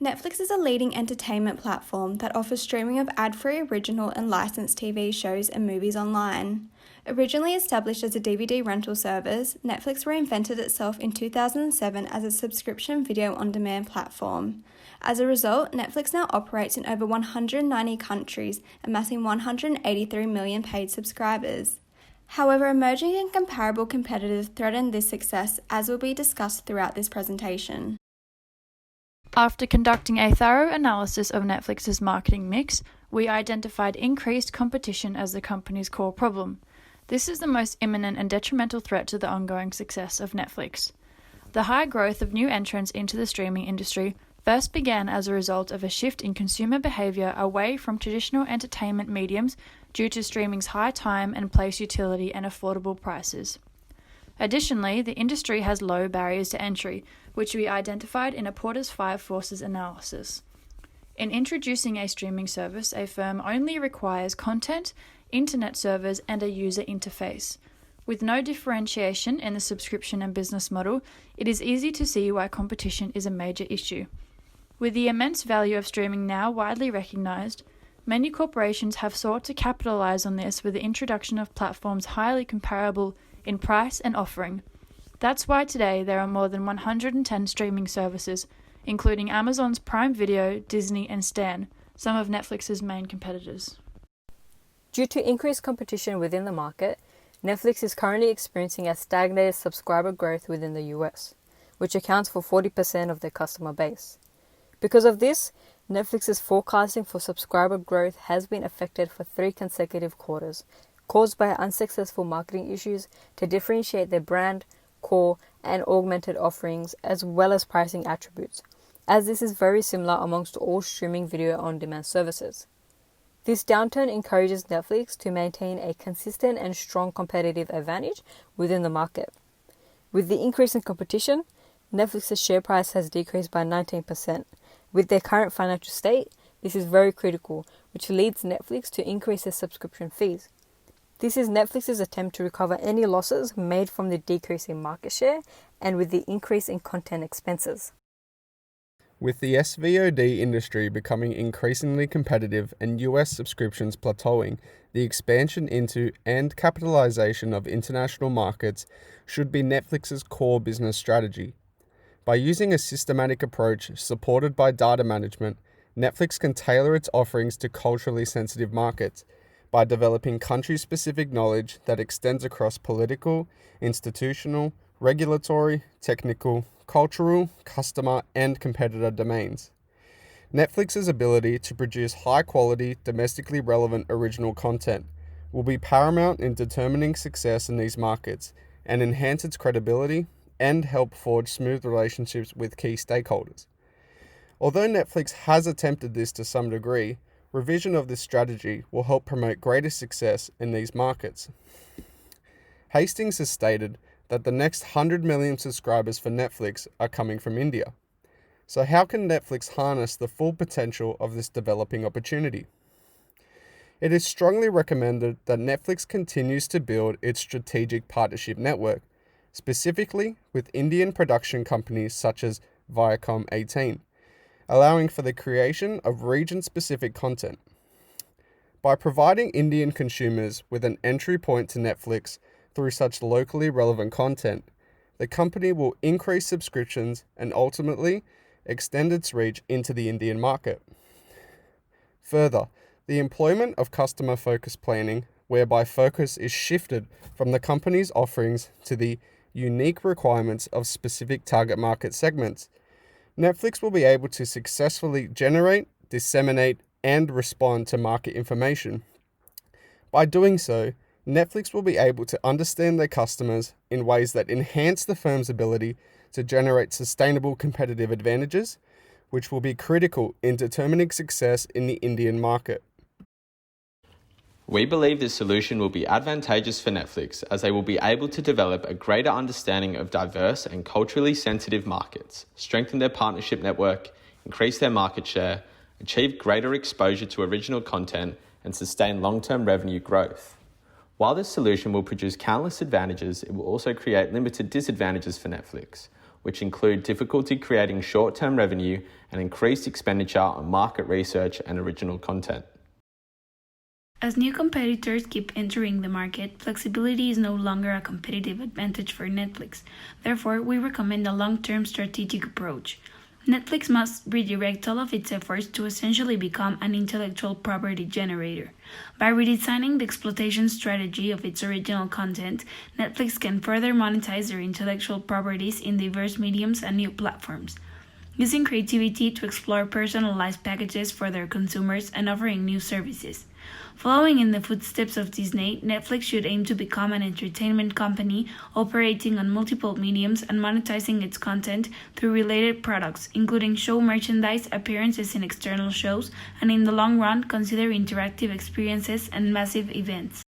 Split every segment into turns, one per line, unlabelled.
Netflix is a leading entertainment platform that offers streaming of ad-free original and licensed TV shows and movies online. Originally established as a DVD rental service, Netflix reinvented itself in 2007 as a subscription video-on-demand platform. As a result, Netflix now operates in over 190 countries, amassing 183 million paid subscribers. However, emerging and comparable competitors threaten this success, as will be discussed throughout this presentation.
After conducting a thorough analysis of Netflix's marketing mix, we identified increased competition as the company's core problem. This is the most imminent and detrimental threat to the ongoing success of Netflix. The high growth of new entrants into the streaming industry first began as a result of a shift in consumer behavior away from traditional entertainment mediums due to streaming's high time and place utility and affordable prices. Additionally, the industry has low barriers to entry, which we identified in a Porter's 5 Forces analysis. In introducing a streaming service, a firm only requires content, internet servers, and a user interface. With no differentiation in the subscription and business model, it is easy to see why competition is a major issue. With the immense value of streaming now widely recognized, many corporations have sought to capitalize on this with the introduction of platforms highly comparable in price and offering. That's why today there are more than 110 streaming services, including Amazon's Prime Video, Disney, and Stan, some of Netflix's main competitors.
Due to increased competition within the market, Netflix is currently experiencing a stagnated subscriber growth within the US, which accounts for 40% of their customer base. Because of this, Netflix's forecasting for subscriber growth has been affected for 3 consecutive quarters, caused by unsuccessful marketing issues to differentiate their brand, core, and augmented offerings, as well as pricing attributes, as this is very similar amongst all streaming video on-demand services. This downturn encourages Netflix to maintain a consistent and strong competitive advantage within the market. With the increase in competition, Netflix's share price has decreased by 19%. With their current financial state, this is very critical, which leads Netflix to increase their subscription fees. This is Netflix's attempt to recover any losses made from the decrease in market share and with the increase in content expenses.
With the SVOD industry becoming increasingly competitive and US subscriptions plateauing, the expansion into and capitalization of international markets should be Netflix's core business strategy. By using a systematic approach supported by data management, Netflix can tailor its offerings to culturally sensitive markets by developing country-specific knowledge that extends across political, institutional, regulatory, technical, cultural, customer, and competitor domains. Netflix's ability to produce high-quality, domestically relevant original content will be paramount in determining success in these markets and enhance its credibility and help forge smooth relationships with key stakeholders. Although Netflix has attempted this to some degree, revision of this strategy will help promote greater success in these markets. Hastings has stated that the next 100 million subscribers for Netflix are coming from India. So how can Netflix harness the full potential of this developing opportunity? It is strongly recommended that Netflix continues to build its strategic partnership network, specifically with Indian production companies such as Viacom18, allowing for the creation of region-specific content. By providing Indian consumers with an entry point to Netflix through such locally relevant content, the company will increase subscriptions and ultimately extend its reach into the Indian market. Further, the employment of customer-focused planning, whereby focus is shifted from the company's offerings to the unique requirements of specific target market segments, Netflix will be able to successfully generate, disseminate, and respond to market information. By doing so, Netflix will be able to understand their customers in ways that enhance the firm's ability to generate sustainable competitive advantages, which will be critical in determining success in the Indian market.
We believe this solution will be advantageous for Netflix as they will be able to develop a greater understanding of diverse and culturally sensitive markets, strengthen their partnership network, increase their market share, achieve greater exposure to original content, and sustain long-term revenue growth. While this solution will produce countless advantages, it will also create limited disadvantages for Netflix. which include difficulty creating short-term revenue and increased expenditure on market research and original content.
As new competitors keep entering the market, flexibility is no longer a competitive advantage for Netflix. Therefore, we recommend a long-term strategic approach. Netflix must redirect all of its efforts to essentially become an intellectual property generator. By redesigning the exploitation strategy of its original content, Netflix can further monetize their intellectual properties in diverse mediums and new platforms. Using creativity to explore personalized packages for their consumers and offering new services. Following in the footsteps of Disney, Netflix should aim to become an entertainment company operating on multiple mediums and monetizing its content through related products, including show merchandise, appearances in external shows, and in the long run, consider interactive experiences and massive events.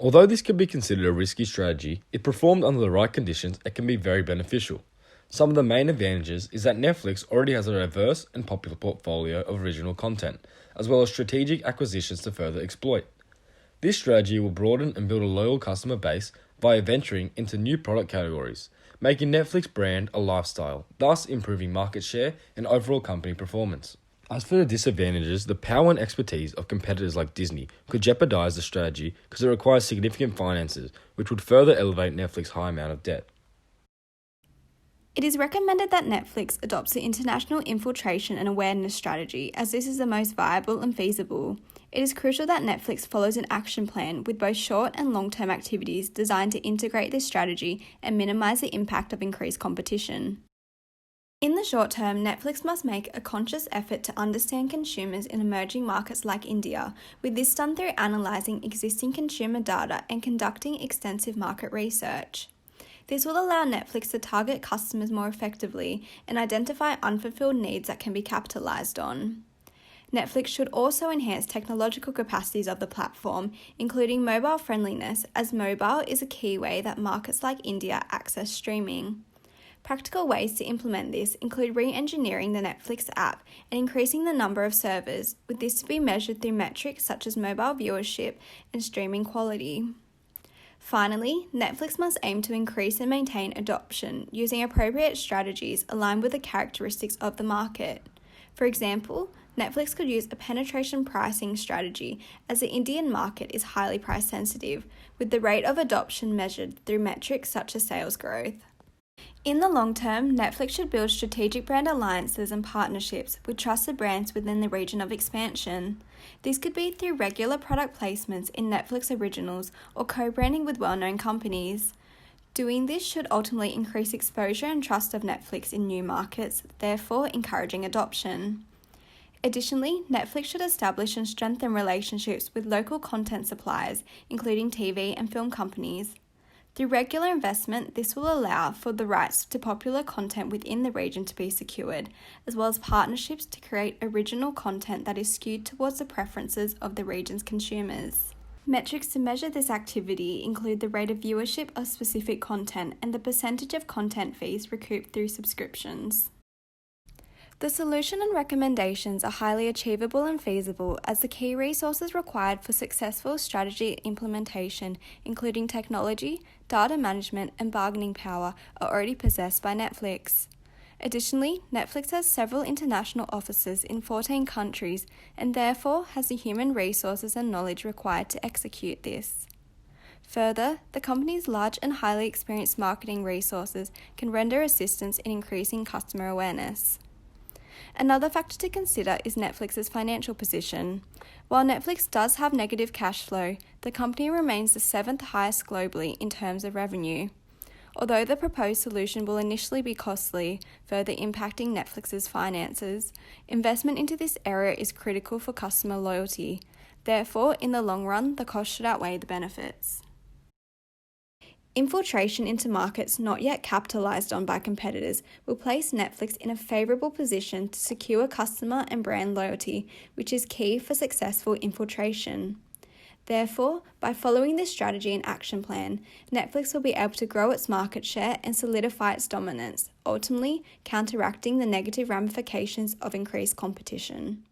Although this can be considered a risky strategy, if performed under the right conditions, it can be very beneficial. Some of the main advantages is that Netflix already has a diverse and popular portfolio of original content, as well as strategic acquisitions to further exploit. This strategy will broaden and build a loyal customer base via venturing into new product categories, making Netflix brand a lifestyle, thus improving market share and overall company performance. As for the disadvantages, the power and expertise of competitors like Disney could jeopardize the strategy because it requires significant finances, which would further elevate Netflix's high amount of debt.
It is recommended that Netflix adopts the international infiltration and awareness strategy, as this is the most viable and feasible. It is crucial that Netflix follows an action plan with both short and long-term activities designed to integrate this strategy and minimize the impact of increased competition. In the short term, Netflix must make a conscious effort to understand consumers in emerging markets like India, with this done through analysing existing consumer data and conducting extensive market research. This will allow Netflix to target customers more effectively and identify unfulfilled needs that can be capitalized on. Netflix should also enhance technological capacities of the platform, including mobile friendliness, as mobile is a key way that markets like India access streaming. Practical ways to implement this include re-engineering the Netflix app and increasing the number of servers, with this to be measured through metrics such as mobile viewership and streaming quality. Finally, Netflix must aim to increase and maintain adoption using appropriate strategies aligned with the characteristics of the market. For example, Netflix could use a penetration pricing strategy, as the Indian market is highly price sensitive, with the rate of adoption measured through metrics such as sales growth. In the long term, Netflix should build strategic brand alliances and partnerships with trusted brands within the region of expansion. This could be through regular product placements in Netflix originals or co-branding with well-known companies. Doing this should ultimately increase exposure and trust of Netflix in new markets, therefore encouraging adoption. Additionally, Netflix should establish and strengthen relationships with local content suppliers, including TV and film companies. Through regular investment, this will allow for the rights to popular content within the region to be secured, as well as partnerships to create original content that is skewed towards the preferences of the region's consumers. Metrics to measure this activity include the rate of viewership of specific content and the percentage of content fees recouped through subscriptions. The solution and recommendations are highly achievable and feasible, as the key resources required for successful strategy implementation, including technology, data management, and bargaining power, are already possessed by Netflix. Additionally, Netflix has several international offices in 14 countries and therefore has the human resources and knowledge required to execute this. Further, the company's large and highly experienced marketing resources can render assistance in increasing customer awareness. Another factor to consider is Netflix's financial position. While Netflix does have negative cash flow, the company remains the 7th highest globally in terms of revenue. Although the proposed solution will initially be costly, further impacting Netflix's finances, investment into this area is critical for customer loyalty. Therefore, in the long run, the cost should outweigh the benefits. Infiltration into markets not yet capitalized on by competitors will place Netflix in a favorable position to secure customer and brand loyalty, which is key for successful infiltration. Therefore, by following this strategy and action plan, Netflix will be able to grow its market share and solidify its dominance, ultimately counteracting the negative ramifications of increased competition.